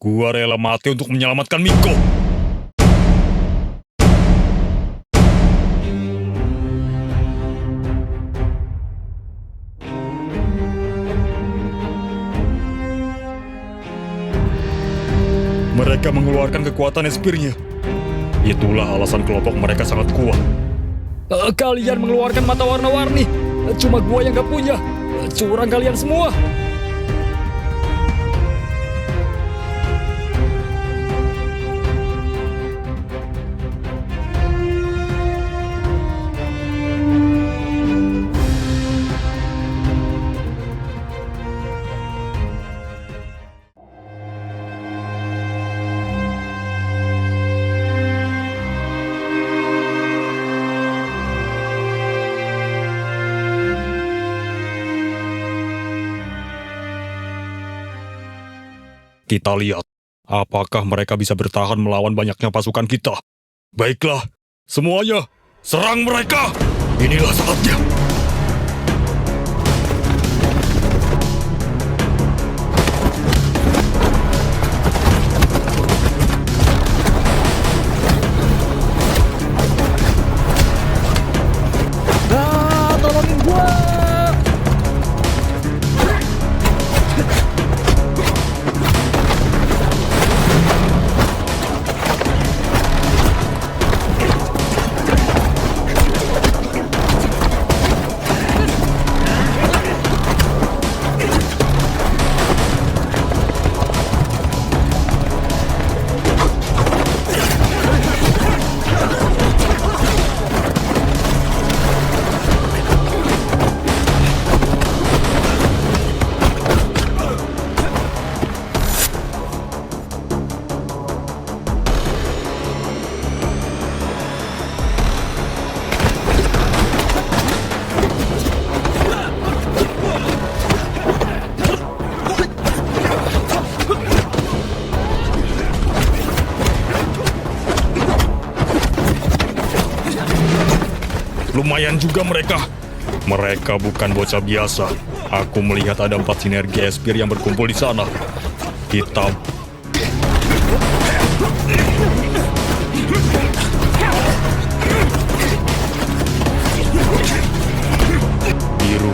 Gua rela mati untuk menyelamatkan Miko. Mereka mengeluarkan kekuatan espirnya. Itulah alasan kelompok mereka sangat kuat. Kalian mengeluarkan mata warna-warni. Cuma gua yang gak punya. Curang kalian semua. Kita lihat, apakah mereka bisa bertahan melawan banyaknya pasukan kita. Baiklah, semuanya, serang mereka! Inilah saatnya. Tolongin gua! Lumayan juga mereka. Mereka bukan bocah biasa. Aku melihat ada 4 sinergi espir yang berkumpul di sana. Hitam. Biru.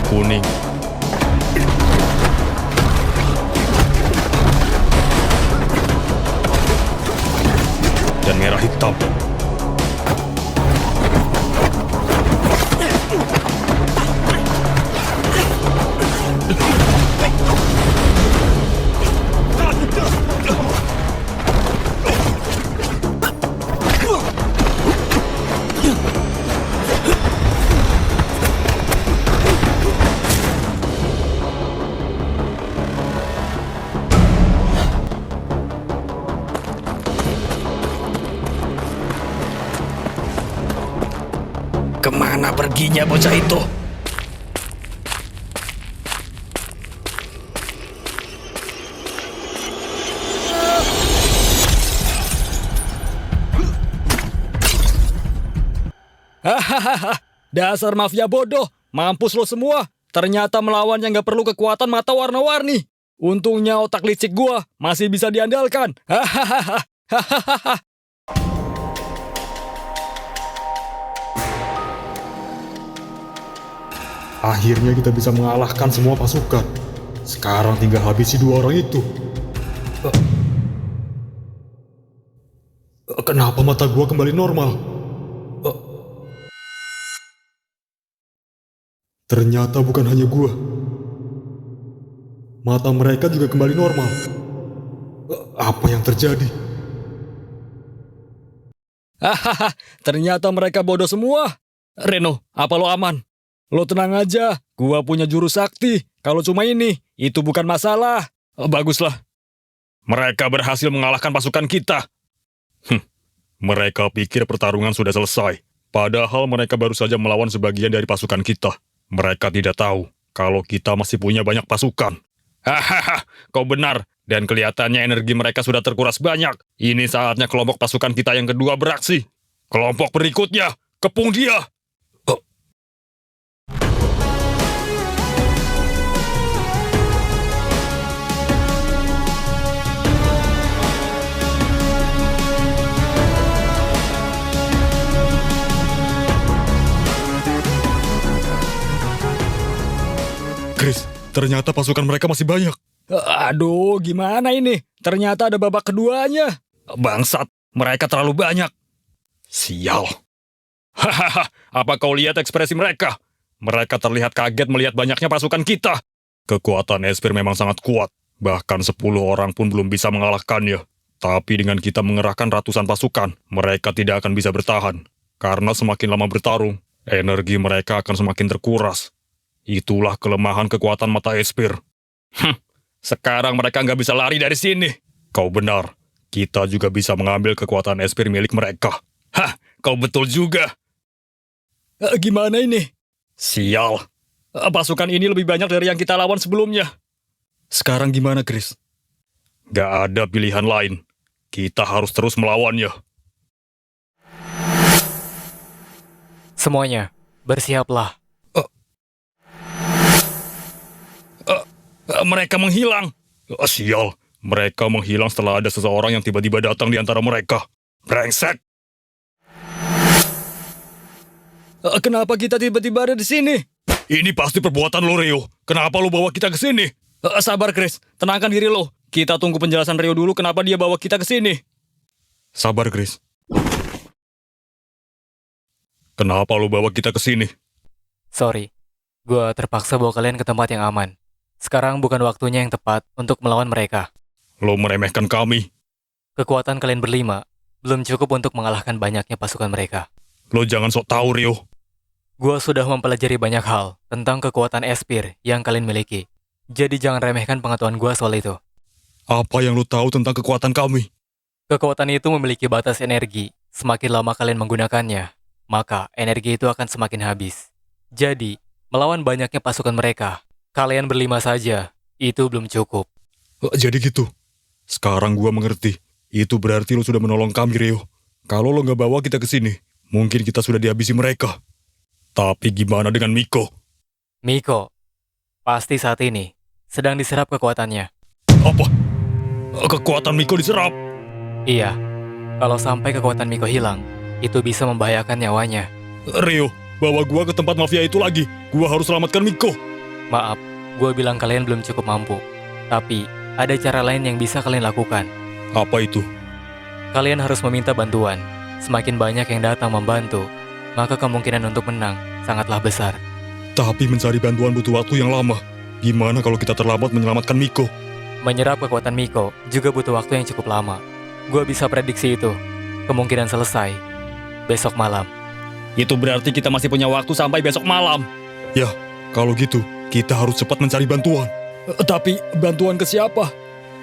Kuning. Dan merah hitam. Kemana perginya bocah itu? Hahaha, dasar mafia bodoh. Mampus lo semua. Ternyata melawan yang gak perlu kekuatan mata warna-warni. Untungnya otak licik gua masih bisa diandalkan. Hahaha. Hahaha. Akhirnya kita bisa mengalahkan semua pasukan. Sekarang tinggal habisi 2 orang itu. Kenapa mata gua kembali normal? Ternyata bukan hanya gua. Mata mereka juga kembali normal. Apa yang terjadi? Hahaha, ternyata mereka bodoh semua. Reno, apa lo aman? Lo tenang aja, gua punya jurus sakti. Kalau cuma ini, itu bukan masalah. Baguslah. Mereka berhasil mengalahkan pasukan kita. Mereka pikir pertarungan sudah selesai. Padahal mereka baru saja melawan sebagian dari pasukan kita. Mereka tidak tahu kalau kita masih punya banyak pasukan. Hahaha, kau benar. Dan kelihatannya energi mereka sudah terkuras banyak. Ini saatnya kelompok pasukan kita yang kedua beraksi. Kelompok berikutnya, kepung dia. Oh, Chris, ternyata pasukan mereka masih banyak. aduh, gimana ini? Ternyata ada babak keduanya. Bangsat, mereka terlalu banyak. Sial. Hahaha, apa kau lihat ekspresi mereka? Mereka terlihat kaget melihat banyaknya pasukan kita. Kekuatan Espir memang sangat kuat. Bahkan 10 orang pun belum bisa mengalahkannya. Tapi dengan kita mengerahkan ratusan pasukan, mereka tidak akan bisa bertahan. Karena semakin lama bertarung, energi mereka akan semakin terkuras. Itulah kelemahan kekuatan mata Espir. Sekarang mereka nggak bisa lari dari sini. Kau benar. Kita juga bisa mengambil kekuatan Espir milik mereka. Hah, kau betul juga. Gimana ini? Sial. Pasukan ini lebih banyak dari yang kita lawan sebelumnya. Sekarang gimana, Chris? Gak ada pilihan lain. Kita harus terus melawannya. Semuanya, bersiaplah. Mereka menghilang. Sial. Mereka menghilang setelah ada seseorang yang tiba-tiba datang di antara mereka. Brengsek. Kenapa kita tiba-tiba ada di sini? Ini pasti perbuatan lo, Rio. Kenapa lo bawa kita ke sini? Sabar, Chris. Tenangkan diri lo. Kita tunggu penjelasan Rio dulu kenapa dia bawa kita ke sini. Sabar, Chris. Kenapa lo bawa kita ke sini? Sorry, gua terpaksa bawa kalian ke tempat yang aman. Sekarang bukan waktunya yang tepat untuk melawan mereka. Lo meremehkan kami. Kekuatan kalian berlima belum cukup untuk mengalahkan banyaknya pasukan mereka. Lo jangan sok tahu, Rio. Gua sudah mempelajari banyak hal tentang kekuatan Espir yang kalian miliki. Jadi jangan remehkan pengetahuan gua soal itu. Apa yang lo tahu tentang kekuatan kami? Kekuatan itu memiliki batas energi. Semakin lama kalian menggunakannya, maka energi itu akan semakin habis. Jadi, melawan banyaknya pasukan mereka, kalian berlima saja, itu belum cukup. Jadi gitu. Sekarang gua mengerti. Itu berarti lo sudah menolong kami, Rio. Kalau lo nggak bawa kita ke sini, mungkin kita sudah dihabisi mereka. Tapi gimana dengan Miko? Miko, pasti saat ini sedang diserap kekuatannya. Apa? Kekuatan Miko diserap? Iya, kalau sampai kekuatan Miko hilang, itu bisa membahayakan nyawanya. Rio, bawa gua ke tempat mafia itu lagi. Gua harus selamatkan Miko. Maaf, gue bilang kalian belum cukup mampu. Tapi, ada cara lain yang bisa kalian lakukan. Apa itu? Kalian harus meminta bantuan. Semakin banyak yang datang membantu, maka kemungkinan untuk menang sangatlah besar. Tapi mencari bantuan butuh waktu yang lama. Gimana kalau kita terlambat menyelamatkan Miko? Menyerap kekuatan Miko juga butuh waktu yang cukup lama. Gue bisa prediksi itu. Kemungkinan selesai besok malam. Itu berarti kita masih punya waktu sampai besok malam. Ya, kalau gitu, kita harus cepat mencari bantuan. Tapi bantuan ke siapa?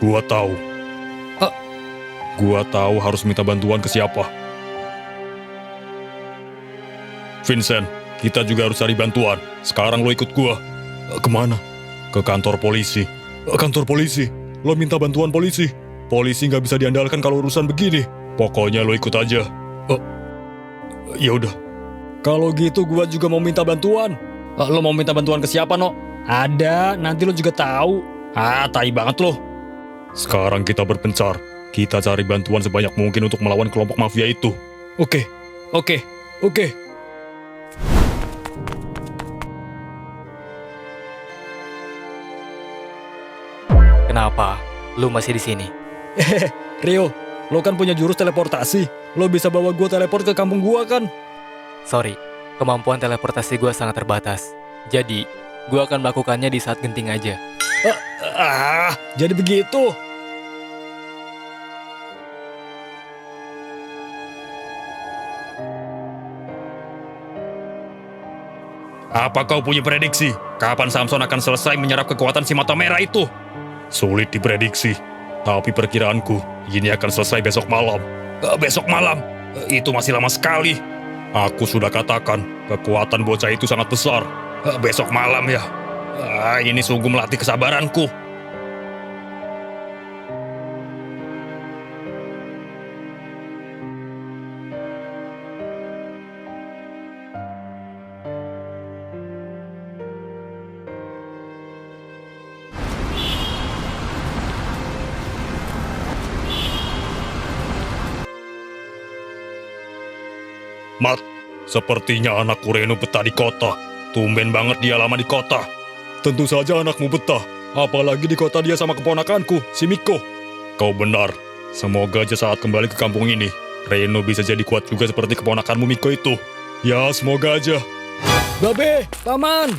Gua tahu. Gua tahu harus minta bantuan ke siapa. Vincent, kita juga harus cari bantuan. Sekarang lo ikut gua. Kemana? Ke kantor polisi. Kantor polisi? Lo minta bantuan polisi? Polisi nggak bisa diandalkan kalau urusan begini. Pokoknya lo ikut aja. Ya udah. Kalau gitu gua juga mau minta bantuan. Lo mau minta bantuan ke siapa, No? Ada, nanti lo juga tahu. Tai banget lo. Sekarang kita berpencar. Kita cari bantuan sebanyak mungkin untuk melawan kelompok mafia itu. Oke. Kenapa? Lu masih di sini? Rio, lo kan punya jurus teleportasi. Lo bisa bawa gua teleport ke kampung gua kan? Sorry, kemampuan teleportasi gue sangat terbatas. Jadi, gue akan melakukannya di saat genting aja. Jadi begitu. Apa kau punya prediksi? Kapan Samson akan selesai menyerap kekuatan si mata merah itu? Sulit diprediksi. Tapi perkiraanku, ini akan selesai besok malam. Besok malam? Itu masih lama sekali. Aku sudah katakan, kekuatan bocah itu sangat besar. Besok malam ya? Ini sungguh melatih kesabaranku. Mat, sepertinya anakku Reno betah di kota. Tumben banget dia lama di kota. Tentu saja anakmu betah. Apalagi di kota dia sama keponakanku, si Miko. Kau benar. Semoga aja saat kembali ke kampung ini, Reno bisa jadi kuat juga seperti keponakanmu Miko itu. Ya, semoga aja. Babe, paman.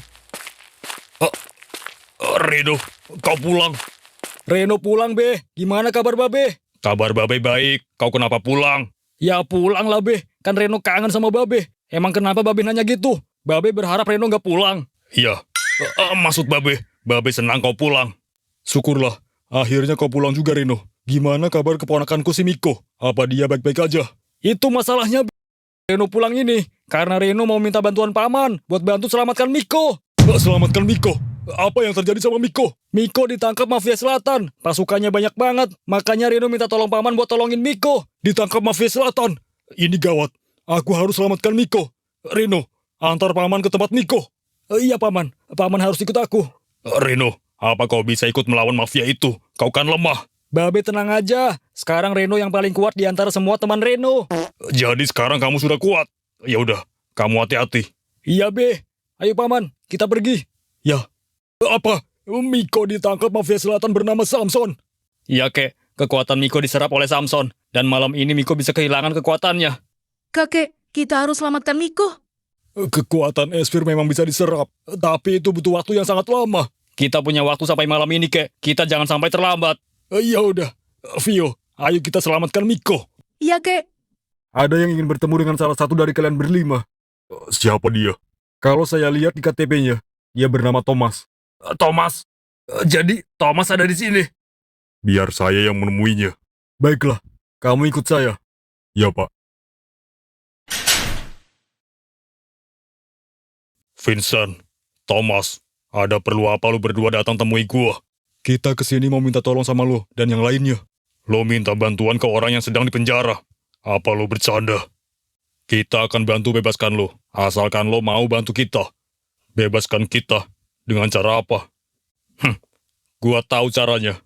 Reno, kau pulang. Reno pulang, Be. Gimana kabar Babe? Kabar Babe baik. Kau kenapa pulang? Ya pulang lah, Be. Kan Reno kangen sama Babe. Emang kenapa Babe nanya gitu? Babe berharap Reno nggak pulang. Iya. Maksud Babe senang kau pulang. Syukurlah, akhirnya kau pulang juga Reno. Gimana kabar keponakanku si Miko? Apa dia baik-baik aja? Itu masalahnya, Be. Reno pulang ini karena Reno mau minta bantuan paman buat bantu selamatkan Miko. Selamatkan Miko? Apa yang terjadi sama Miko? Miko ditangkap mafia selatan. Pasukannya banyak banget. Makanya Reno minta tolong paman buat tolongin Miko. Ditangkap mafia selatan? Ini gawat. Aku harus selamatkan Miko. Reno, antar paman ke tempat Miko. Iya paman. Paman harus ikut aku. Reno, apa kau bisa ikut melawan mafia itu? Kau kan lemah. Babe tenang aja. Sekarang Reno yang paling kuat di antara semua teman Reno. Jadi sekarang kamu sudah kuat. Ya udah, kamu hati-hati. Iya, Be. Ayo paman, kita pergi. Ya. Apa? Miko ditangkap mafia selatan bernama Samson. Iya, Kek. Kekuatan Miko diserap oleh Samson. Dan malam ini Miko bisa kehilangan kekuatannya. Kakek, kita harus selamatkan Miko. Kekuatan Esfir memang bisa diserap. Tapi itu butuh waktu yang sangat lama. Kita punya waktu sampai malam ini, Kek. Kita jangan sampai terlambat. Ya udah. Vio, ayo kita selamatkan Miko. Iya, Kek. Ada yang ingin bertemu dengan salah satu dari kalian berlima. Siapa dia? Kalau saya lihat di KTP-nya, dia bernama Thomas. Thomas. Jadi Thomas ada di sini. Biar saya yang menemuinya. Baiklah, kamu ikut saya. Ya, Pak. Vincent, Thomas, ada perlu apa lu berdua datang temui gua? Kita kesini mau minta tolong sama lo dan yang lainnya. Lo minta bantuan ke orang yang sedang dipenjara. Apa lo bercanda? Kita akan bantu bebaskan lo, asalkan lo mau bantu kita. Bebaskan kita dengan cara apa? Gua tahu caranya.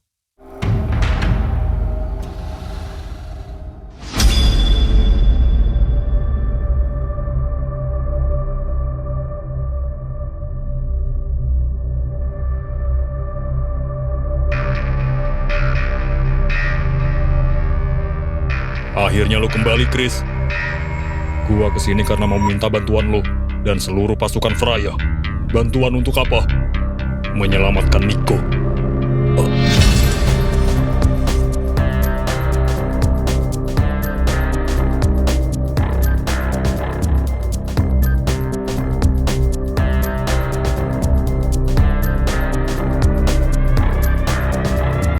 Akhirnya lo kembali, Chris. Gua kesini karena mau minta bantuan lo dan seluruh pasukan Freya. Bantuan untuk apa? Menyelamatkan Miko.